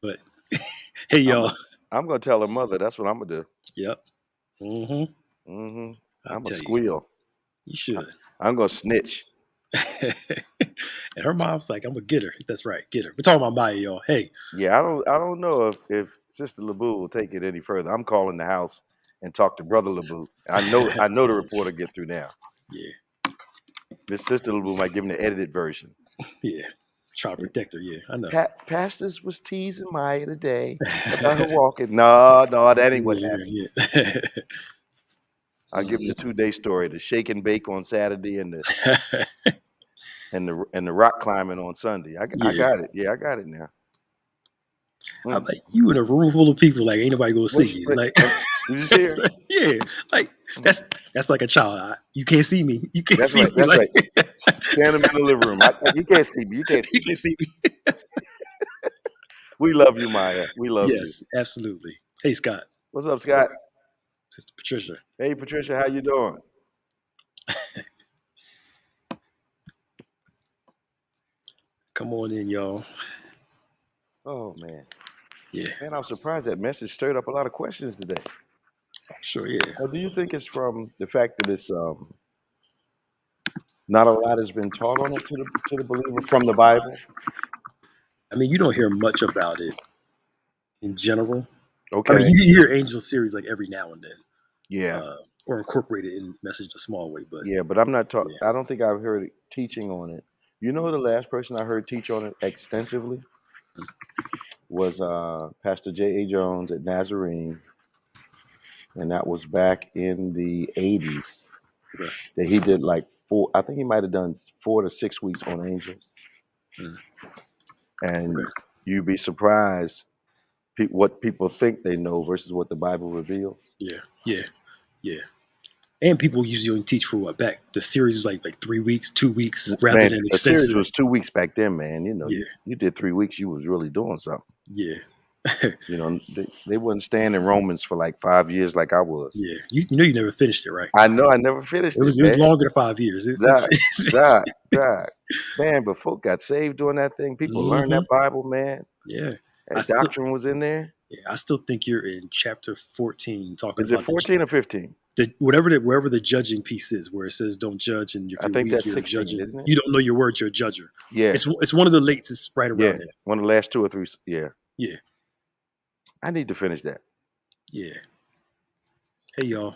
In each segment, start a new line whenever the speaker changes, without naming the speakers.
But hey,
I'm
y'all.
I'm gonna tell her mother. That's what I'm gonna do.
Yep. Mm-hmm. I'll
I'm a
tell you.
squeal.
You should.
I'm gonna snitch.
And her mom's like, I'm gonna get her. That's right, get her. We're talking about Maya, y'all. Hey,
Yeah, I don't know if Sister LeBou will take it any further. I'm calling the house and talk to Brother LeBou. I know the reporter get through now.
yeah,
This Sister LeBou might give me the edited version.
yeah. Child protector, yeah, I know.
Pastors was teasing Maya today about her walking. No, no, that ain't what happened.
Yeah, yeah.
I'll give you the 2 day story: the shake and bake on Saturday and the and the rock climbing on Sunday. I
Yeah.
got it. Yeah, I got it now.
I'm
Mm.
like, you in a room full of people, like ain't nobody gonna see you. Like
Did you see her?
yeah, like
Mm.
that's like a child. You can't see me. You can't
That's
see
right.
me.
That's
Like
right. Stand in the middle of the room. You can't see me. You can't see
you
me.
can't see me.
We love you, Maya. We love you.
Yes, absolutely. Hey Scott,
What's up, Scott?
Sister Patricia.
Hey, Patricia. How you doing?
Come on in, y'all.
Oh man,
Yeah,
man. I'm surprised that message stirred up a lot of questions today.
sure, yeah.
Now, do you think it's from the fact that it's not a lot has been taught on it to the believer from the Bible?
I mean, you don't hear much about it in general. I mean,
Okay.
you hear angel series like every now and then,
Yeah.
uh, or incorporate it in message in a small way. But
Yeah, but I'm not talking.
yeah,
I don't think I've heard teaching on it. You know, the last person I heard teach on it extensively was Pastor J. A. Jones at Nazarene, and that was back in the '80s.
okay.
That he did like four. I think he might have done 4 to 6 weeks on angels,
Mm,
and
okay.
you'd be surprised what people think they know versus what the Bible reveals.
Yeah, yeah, yeah. And people usually only teach for what back. The series was like 3 weeks, 2 weeks, rather
Man,
than
a series
extensive.
was 2 weeks back then, man. You know,
Yeah,
you did 3 weeks, you was really doing something.
yeah,
You know, they wouldn't stand in Romans for like 5 years like I was.
yeah. You know you never finished it, right?
I know I never finished
It
it,
was
man.
longer than 5 years.
That, that, that. Man, but folk got saved doing that thing. People learned
hmm
that Bible, man.
Yeah, I
That
still
doctrine was in there.
yeah, I still think you're in chapter 14 talking
Is it
about
14 or 15?
the wherever the judging piece is, where it says don't judge, and if
I
you're
think
weak,
that's
you're
16,
judging.
isn't it?
You don't know your words, you're a judger.
Yeah,
It's one of the lates. It's right
yeah.
around there.
One of the last 2 or 3. Yeah.
Yeah,
I need to finish that.
yeah. Hey y'all.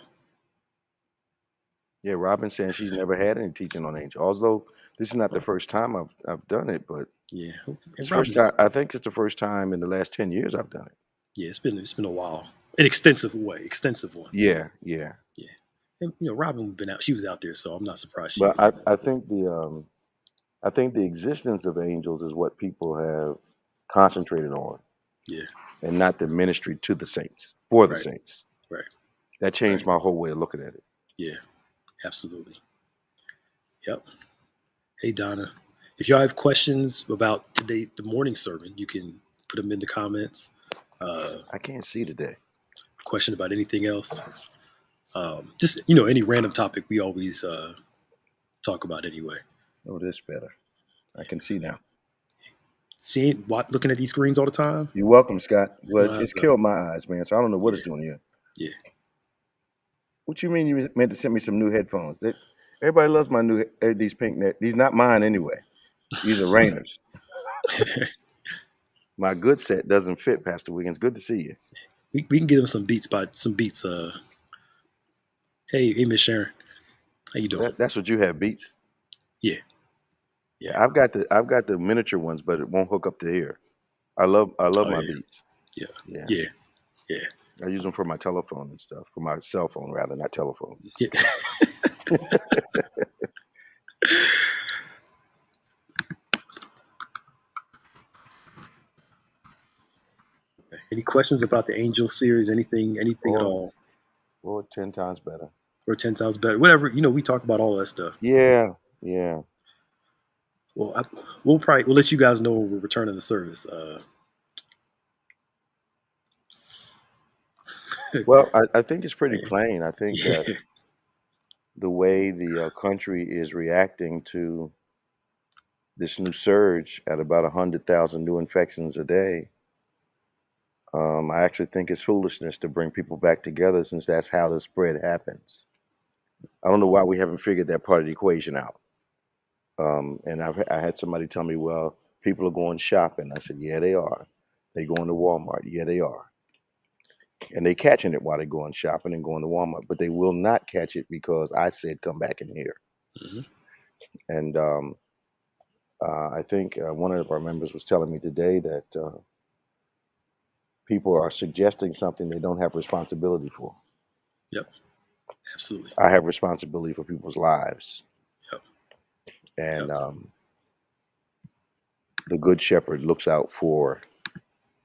Yeah, Robin saying she's never had any teaching on angel. Although this is not the first time I've done it, but
Yeah,
it's
and
the first
Robin's
time. I think it's the first time in the last 10 years I've done it.
yeah. It's been a while. An extensive one.
Yeah, yeah.
Yeah. And Robin been out. She was out there, so I'm not surprised she
But
would have done
I
so.
think the existence of angels is what people have concentrated on,
Yeah.
and not the ministry to the saints for the
Right.
saints.
Right.
That
Right.
changed my whole way of looking at it.
Yeah. Absolutely. Yep. Hey Donna, if y'all have questions about today, the morning sermon, you can put them in the comments.
I can't see today.
Question about anything else. Just any random topic we always talk about anyway.
Oh, this better. I can see now.
Looking at these screens all the time.
You're welcome, Scott.
See
Well,
my
it's
eyes up.
killed my eyes, man. So I don't know what
Yeah.
it's doing here.
Yeah.
What you mean you meant to send me some new headphones? Everybody loves my new these pink net. These not mine anyway. These are Rainers. My good set doesn't fit, Pastor Wiggins. Good to see you.
we can get them some beats Hey Miss Sharon, how you doing?
That's what you have, Beats.
Yeah.
Yeah,
Yeah.
I've got the miniature ones, but it won't hook up to here. I love
Oh
my
yeah.
Beats.
Yeah.
Yeah,
Yeah. Yeah.
I use them for my telephone and stuff, for my cell phone rather, not telephone.
Yeah. Any questions about the Angel series? Anything at
Or
all?
10 times better.
Or 10 times better? Whatever. We talk about all that stuff.
Yeah, yeah.
Well, we'll let you guys know when we're returning to service.
Well, I think it's pretty plain. I think that the way the country is reacting to this new surge at about 100,000 new infections a day, I actually think it's foolishness to bring people back together since that's how the spread happens. I don't know why we haven't figured that part of the equation out. And I had somebody tell me, well, people are going shopping. I said, yeah, they are. They going to Walmart. Yeah, they are. And they catching it while they're going shopping and going to Walmart, but they will not catch it because I said come back in here.
Hmm.
And I think one of our members was telling me today that people are suggesting something they don't have responsibility for.
Yep. Absolutely.
I have responsibility for people's lives,
Yep.
and
Yep.
the good shepherd looks out for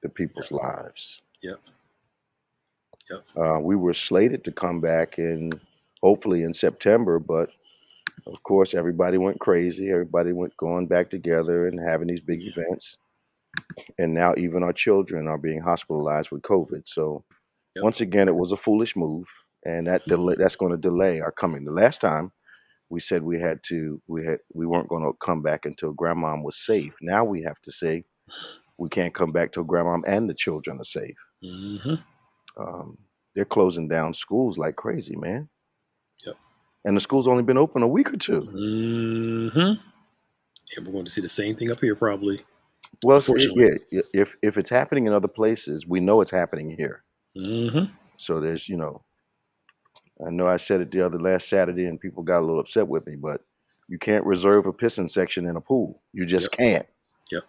the people's
Yep.
lives.
Yep. Yep.
We were slated to come back in hopefully in September, but of course everybody went crazy. Everybody went going back together and having these big
Yeah.
events, and now even our children are being hospitalized with COVID. So
Yep.
once again, it was a foolish move, and that's going to delay our coming. The last time we said we weren't going to come back until grandmom was safe. Now we have to say we can't come back till grandmom and the children are safe.
Hmm.
Um, they're closing down schools like crazy, man.
Yep.
And the school's only been open a week or two.
Hmm. And we're going to see the same thing up here, probably.
Well,
Unfortunately.
yeah, if it's happening in other places, we know it's happening here.
Hmm.
So there's, I know I said it the other last Saturday, and people got a little upset with me, but you can't reserve a pissing section in a pool. You just
Yep.
can't.
Yep.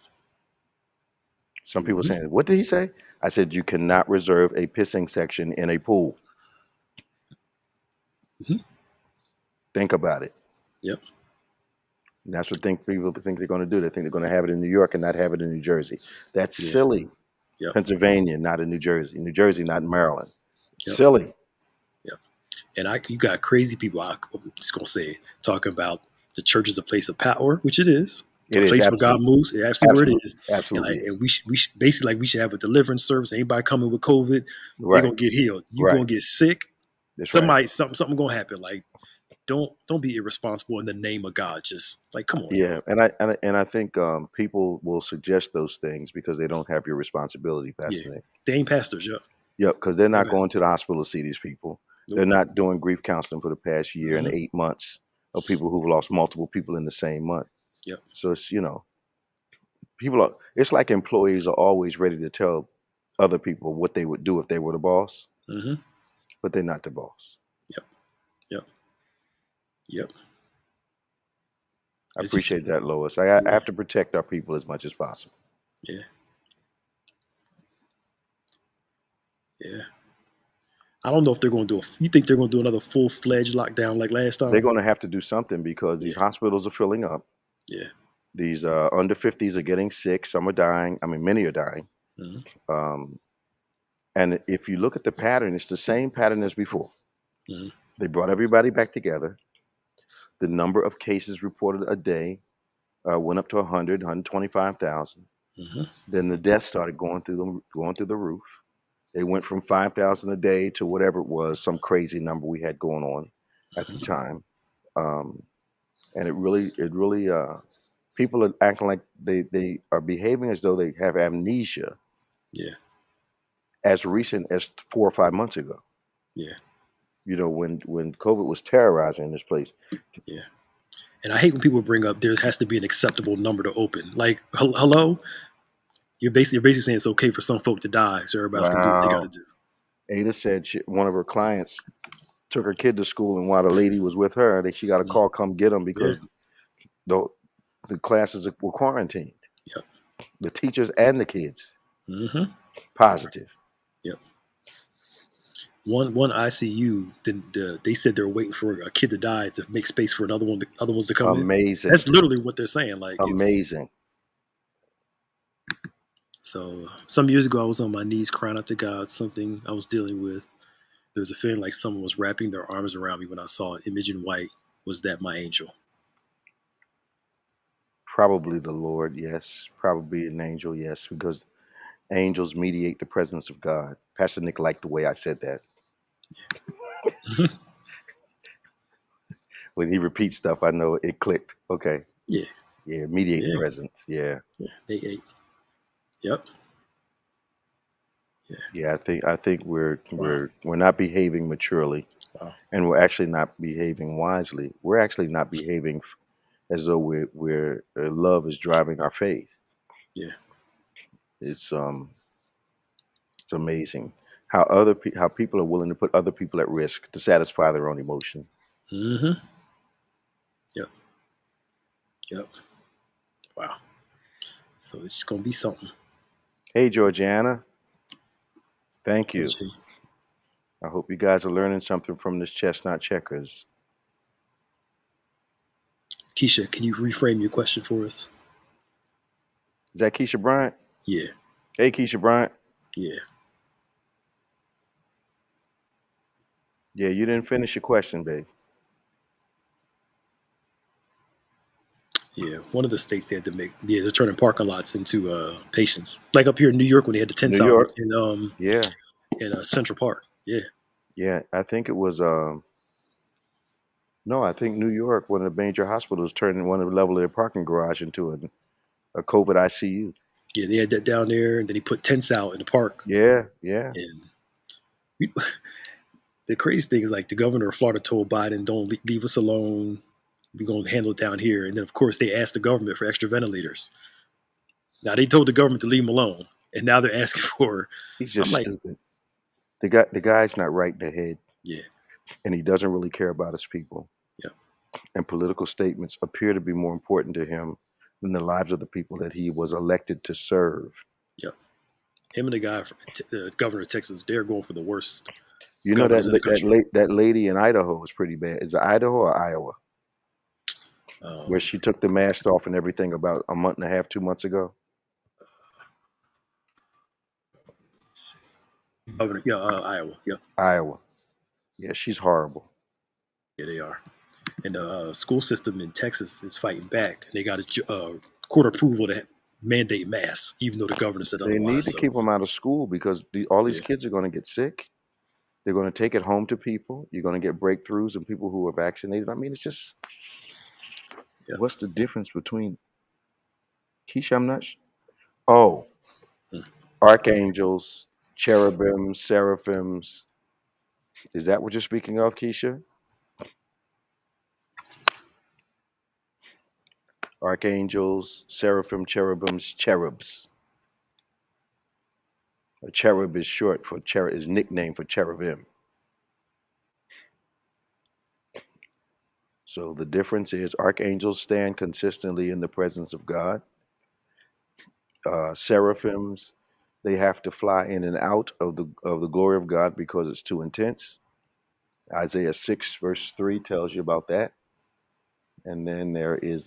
Some people
Hmm.
saying, "What did he say?" I said, "You cannot reserve a pissing section in a pool."
Hmm.
Think about it.
Yep.
And that's what people think they're going to do. They think they're going to have it in New York and not have it in New Jersey. That's
Yeah.
silly.
Yep.
Pennsylvania, not in New Jersey. New Jersey, not in Maryland.
Yep.
Silly.
Yep. And you got crazy people. I'm just gonna say it, talking about the church is a place of power, which it is. A
It is
place where God
absolutely,
moves. It's absolutely where it
absolutely,
is.
absolutely is.
And we should basically like we should have a deliverance service. Anybody coming with COVID, they're
Right,
gonna get healed. You
right.
gonna get sick.
That's right.
Something gonna happen. Like don't be irresponsible in the name of God. Just like come on,
Yeah,
y'all.
and I think people will suggest those things because they don't have your responsibility,
Yeah,
Pastor Nick.
they ain't pastors, yo.
Yep, because they're
They ain't
not going
pastors.
to the hospital to see these people. They're
Nope.
not doing grief counseling for the past year and
Hmm.
8 months of people who've lost multiple people in the same month.
Yep.
So it's people are. It's like employees are always ready to tell other people what they would do if they were the boss,
Hmm.
but they're not the boss.
Yep. Yep. Yep.
I
As you said.
appreciate that, Lois. I
Yeah.
have to protect our people as much as possible.
Yeah. Yeah. I don't know if they're going to do. You think they're going to do another full fledged lockdown like last
They're
time?
going to have to do something because these
Yeah.
hospitals are filling up.
Yeah.
These under 50s are getting sick. Some are dying. I mean, many are dying.
Hmm.
Um, and if you look at the pattern, it's the same pattern as before.
Hmm.
They brought everybody back together. The number of cases reported a day went up to 100, 125,000.
Hmm.
Then the deaths started going through the roof. They went from 5,000 a day to whatever it was, some crazy number we had going on at the
Hmm.
time. Um, and people are acting like they are behaving as though they have amnesia
Yeah.
as recent as 4 or 5 months ago.
Yeah.
When COVID was terrorizing this place.
Yeah. And I hate when people bring up there has to be an acceptable number to open. Like, hello, you're basically saying it's okay for some folk to die, so everybody's gonna do what they got to
Wow.
do.
Ada said one of her clients took her kid to school, and while the lady was with her, she got a
Mhm.
call, come get them
Yeah.
because the the classes were quarantined.
Yep.
The teachers and the kids
Hmm.
positive.
Yep. One ICU, they said they're waiting for a kid to die to make space for other ones to come in.
Amazing,
That's literally what they're saying. Like it's
amazing.
so. Some years ago, I was on my knees crying out to God. Something I was dealing with. There was a feeling like someone was wrapping their arms around me when I saw an image in white. Was that my angel?
Probably the Lord, yes. Probably an angel, yes, because angels mediate the presence of God. Pastor Nick liked the way I said that. When he repeats stuff, I know it clicked. Okay,
Yeah.
yeah, mediate the
Yeah.
presence. Yeah.
Yeah. They ate. Yep.
Yeah, I think we're
Wow.
we're we're not behaving maturely,
Wow.
and we're actually not behaving wisely. We're actually not behaving as though we're love is driving our faith.
Yeah.
It's it's amazing how people are willing to put other people at risk to satisfy their own emotion.
Mm-hmm. Yep. Yep. Wow. So it's gonna be something.
Hey, Georgiana, thank you.
OJ.
I hope you guys are learning something from this chestnut checkers.
Keisha, can you reframe your question for us?
Is that Keisha Bryant?
Yeah.
Hey, Keisha Bryant.
Yeah.
Yeah, you didn't finish your question, babe.
Yeah. One of the states they had to make. Yeah, they're turning parking lots into patients. Like up here in New York when they had the tents
New
out
York. Yeah,
in Central Park. Yeah.
yeah. I think it was. No, I think New York, one of the major hospitals, turned one of the level of their parking garage into a COVID ICU.
Yeah. They had that down there, and then he put tents out in the park.
Yeah, yeah.
And we, the crazy thing is, like, the governor of Florida told Biden, "Don't leave us alone. We're gonna handle it down here." And then, of course, they asked the government for extra ventilators. Now they told the government to leave him alone, and now they're asking for.
He's
I'm
just
like,
stupid. The guy's not right in the head,
yeah,
and he doesn't really care about his people.
yeah,
And political statements appear to be more important to him than the lives of the people that he was elected to serve.
yeah. Him and the guy, the governor of Texas, they're going for the worst
You know
governors in the country.
that lady in Idaho is pretty bad. Is it Idaho or Iowa, where
Um,
she took the mask off and everything about a month and a half, 2 months ago?
Governor, yeah, Iowa, yeah,
Iowa. Yeah, she's horrible.
yeah, they are. And the school system in Texas is fighting back, and they got a court approval to mandate masks, even though the governor said
They need
otherwise.
to
So,
keep them out of school because all these
yeah,
kids are going to get sick. They're going to take it home to people. You're going to get breakthroughs in people who are vaccinated. I mean, it's just
yeah.
what's the difference between Keisha? I'm not. Oh,
Mm.
archangels, cherubims, seraphims. Is that what you're speaking of, Keisha? Archangels, seraphim, cherubims, cherubs. A cherub is short for is nickname for cherubim. So the difference is archangels stand consistently in the presence of God. Seraphims, they have to fly in and out of the glory of God because it's too intense. Isaiah 6 verse 3 tells you about that. And then there is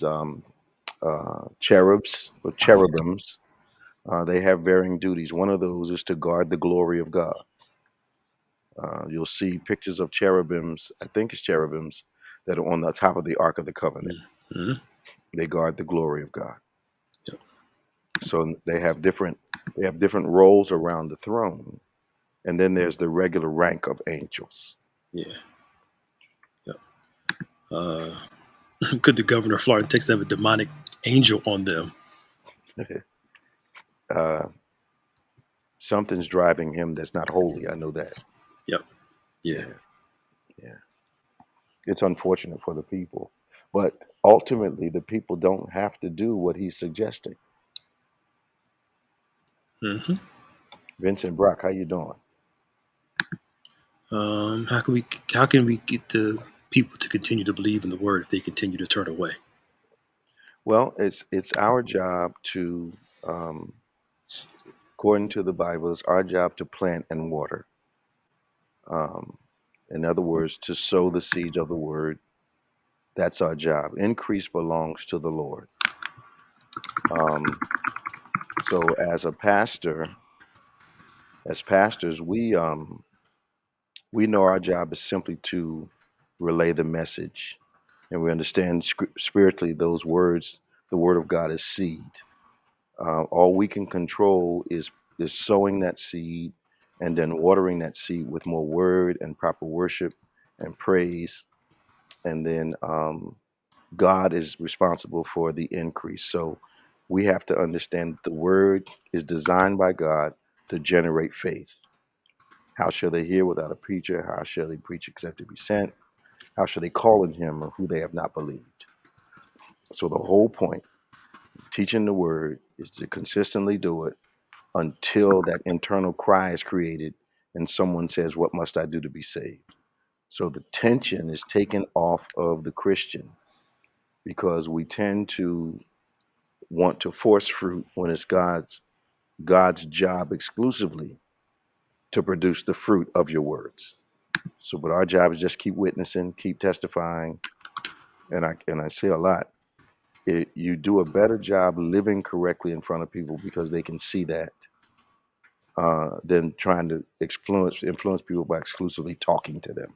cherubs or cherubims. They have varying duties. One of those is to guard the glory of God. You'll see pictures of cherubims, I think it's cherubims, that are on the top of the Ark of the Covenant.
Mm-hmm.
They guard the glory of God.
Yep.
So they have different roles around the throne. And then there's the regular rank of angels.
Yeah. Yep. Uh, could the governor of Florida, Texas, have a demonic angel on them?
uh, Something's driving him that's not holy. I know that.
Yep. Yeah.
Yeah, yeah. It's unfortunate for the people, but ultimately, the people don't have to do what he's suggesting.
Hmm.
Vincent Brock, how you doing?
How can we? How can we get the people to continue to believe in the word if they continue to turn away?
Well, it's our job to, um, according to the Bible, it's our job to plant and water. Um, in other words, to sow the seeds of the word. That's our job. Increase belongs to the Lord. Um, so, as pastors, we know our job is simply to relay the message, and we understand spiritually those words. The word of God is seed. All we can control is sowing that seed, and then watering that seed with more word and proper worship and praise, and then God is responsible for the increase. So we have to understand that the word is designed by God to generate faith. How shall they hear without a preacher? How shall they preach except to be sent? How shall they call on him of who they have not believed? So the whole point, teaching the word, is to consistently do it until that internal cry is created and someone says, "What must I do to be saved?" So the tension is taken off of the Christian because we tend to want to force fruit when it's God's job exclusively to produce the fruit of your words. So, but our job is just keep witnessing, keep testifying, and I say a lot. You do a better job living correctly in front of people because they can see that than trying to influence people by exclusively talking to them.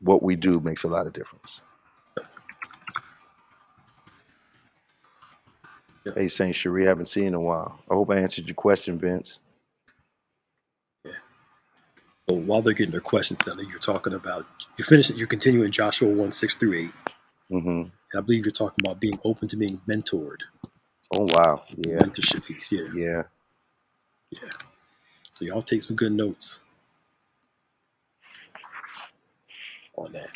What we do makes a lot of difference.
Yeah.
Hey, Saint Cherie, haven't seen you in a while. I hope I answered your question, Vince.
Yeah. So while they're getting their questions done, you're talking about you're continuing Joshua 1:6-8.
Mm-hmm.
And I believe you're talking about being open to being mentored.
Oh wow,
The
yeah,
mentorship piece, yeah.
yeah.
Yeah. So y'all take some good notes on that.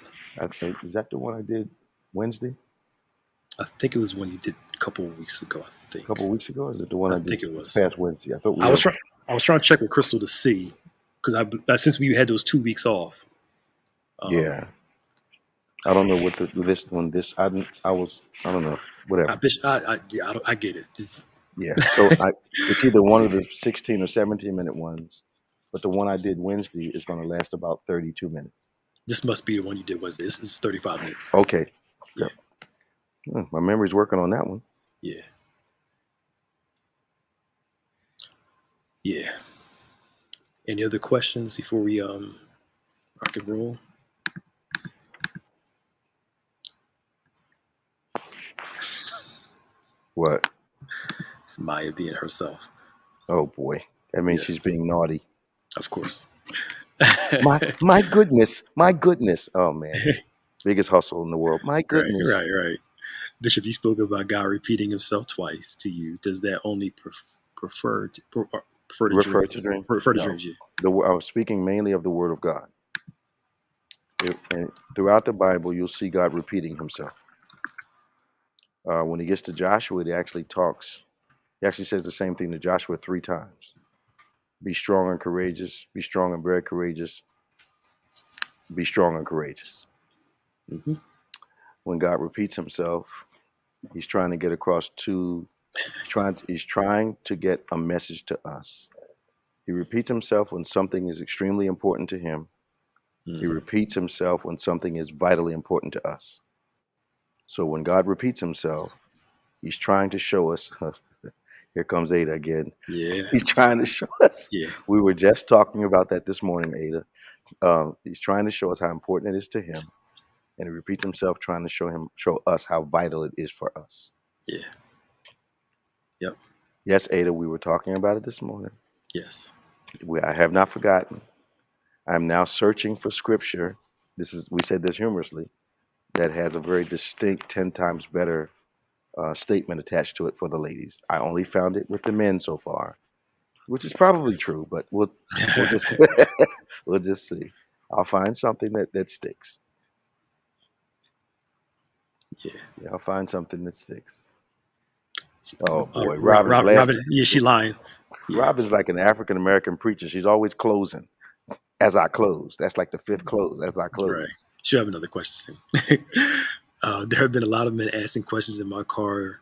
Is that the one I did Wednesday?
I think it was one you did a couple of weeks ago, I
A
think.
couple of weeks ago? Or is it the one
I
I did
think it
this
was.
past Wednesday? I thought we
I
had.
was trying I was trying to check with Crystal to see because since we had those 2 weeks off.
Yeah. I don't know what this one. I don't know. Whatever.
I get it.
Yeah. So it's either one of the 16 or 17-minute ones, but the one I did Wednesday is going to last about 32 minutes.
This must be the one you did. Was this is 35 minutes?
Okay.
Yeah.
My memory's working on that one.
Yeah. Yeah. Any other questions before we rock and roll?
What?
It's Maya being herself.
Oh boy. That means she's
Yes,
being naughty.
of course.
My goodness. My goodness. Oh man. Biggest hustle in the world. My
Right,
goodness.
right, right. Bishop, you spoke about God repeating himself twice to you. Does that only prefer to
Refer to
dreams?
dream?
Prefer to
No.
dreams, yeah.
I was speaking mainly of the Word of God. And throughout the Bible, you'll see God repeating Himself. When He gets to Joshua, He actually talks. He actually says the same thing to Joshua 3 times: "Be strong and courageous. Be strong and very courageous. Be strong and courageous."
Mm-hmm.
When God repeats Himself, He's trying to get across to. He's trying to get a message to us. He repeats Himself when something is extremely important to Him. He
Mm-hmm.
repeats Himself when something is vitally important to us. So when God repeats Himself, He's trying to show us. Here comes Ada again.
Yeah,
He's trying to show us.
yeah,
We were just talking about that this morning, Ada. He's trying to show us how important it is to him, and he repeats himself, trying to show us how vital it is for us.
yeah. Yep.
Yes, Ada, we were talking about it this morning.
Yes.
I have not forgotten. I'm now searching for scripture. We said this humorously, that has a very distinct 10 times better statement attached to it for the ladies. I only found it with the men so far, which is probably true, but we'll just we'll just see. I'll find something that sticks.
Yeah.
Yeah, I'll find something that sticks. Oh boy,
Robin. Yeah, she lying. Yeah.
Robin's like an African American preacher. She's always closing as I close. That's like the fifth close as I close.
Right. Should have another question soon. There have been a lot of men asking questions in my car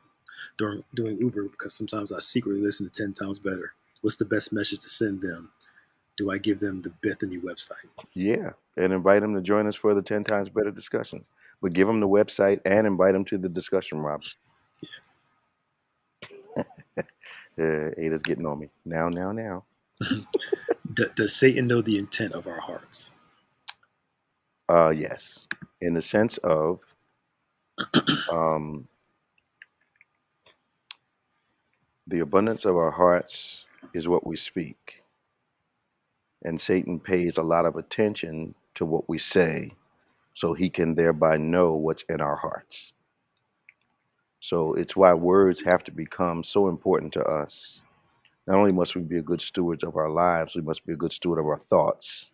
doing Uber because sometimes I secretly listen to 10 times better. What's the best message to send them? Do I give them the Bethany website?
Yeah, and invite them to join us for the 10 times better discussion. But give them the website and invite them to the discussion, Robin. Ada's getting on me now.
Does Satan know the intent of our hearts?
Yes, in the sense of um, the abundance of our hearts is what we speak, and Satan pays a lot of attention to what we say, so he can thereby know what's in our hearts. So it's why words have to become so important to us Not only must we be a good stewards of our lives, we must be a good steward of our thoughts.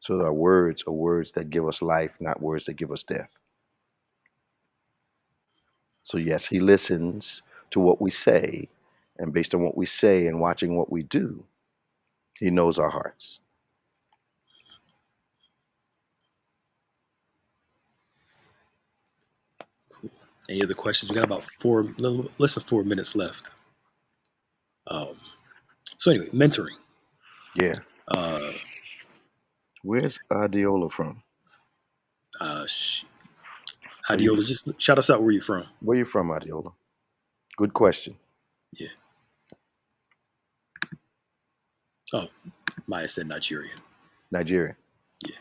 So that our words are words that give us life, not words that give us death. So, yes, he listens to what we say, and based on what we say and watching what we do, he knows our hearts.
Cool. Any other questions? We got about less than 4 minutes left. So anyway, mentoring.
Yeah.
Uh,
Where's Adiola from?
Adiola, just shout us out where you're from.
Where you from, Adiola? Good question.
Yeah. Oh, Maya said Nigeria.
Nigeria.
Yeah.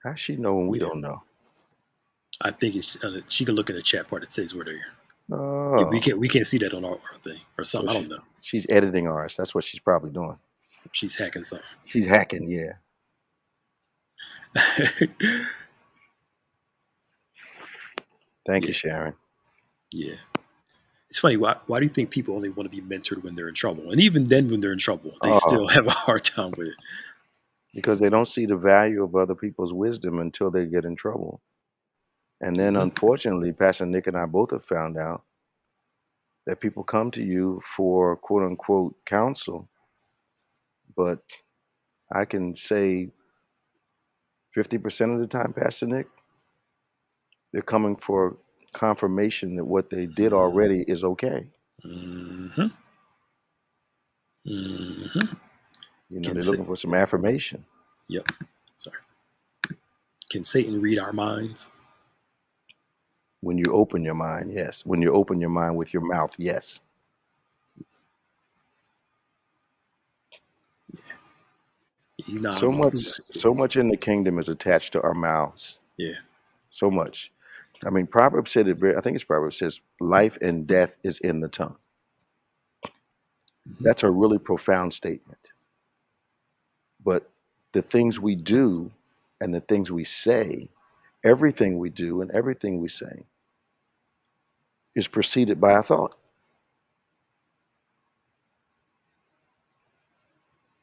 How's she know when we
Yeah.
don't know?
I think it's she can look at the chat part that says where they're.
Oh.
Yeah, we can't see that on our thing or something. I don't know.
She's editing ours. That's what she's probably doing.
She's hacking something.
She's hacking, yeah. Thank you, Sharon.
Yeah. It's funny. Why do you think people only want to be mentored when they're in trouble? And even then, when they're in trouble, they still have a hard time with it.
Because they don't see the value of other people's wisdom until they get in trouble. And then, unfortunately, Pastor Nick and I both have found out that people come to you for quote unquote counsel, but I can say 50% of the time, Pastor Nick, they're coming for confirmation that what they did already is okay.
Mm-hmm. Mm-hmm.
They're looking for some affirmation.
Yep. Sorry. Can Satan read our minds?
When you open your mind, yes. When you open your mind with your mouth, yes.
Yeah. He's not
so much in the kingdom is attached to our mouths.
Yeah.
So much. I mean, Proverbs said it I think it's Proverbs says life and death is in the tongue. Mm-hmm. That's a really profound statement. But the things we do and the things we say, everything we do and everything we say is preceded by a thought.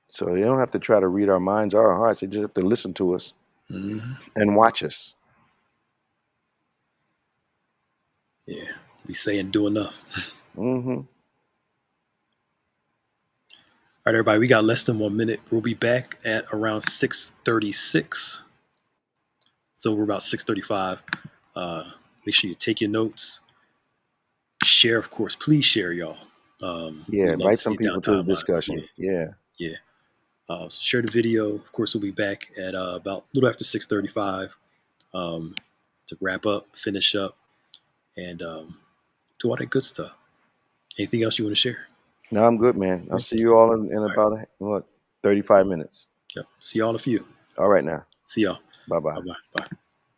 So you don't have to try to read our minds or our hearts. They just have to listen to us and watch us.
Yeah, we say and do enough.
Mm-hmm.
All right, everybody, we got less than 1 minute. We'll be back at around 6:36. So we're about 6:35. Make sure you take your notes. Share, of course. Please share, y'all.
Invite some people to the discussion. Yeah.
So share the video. Of course, we'll be back at about a little after 6:35 to wrap up, finish up, and do all that good stuff. Anything else you want to share?
No, I'm good, man. I'll see you all in about 35 minutes.
Yep. See y'all in a few.
All right now.
See y'all.
Bye-bye.
Bye-bye. Bye.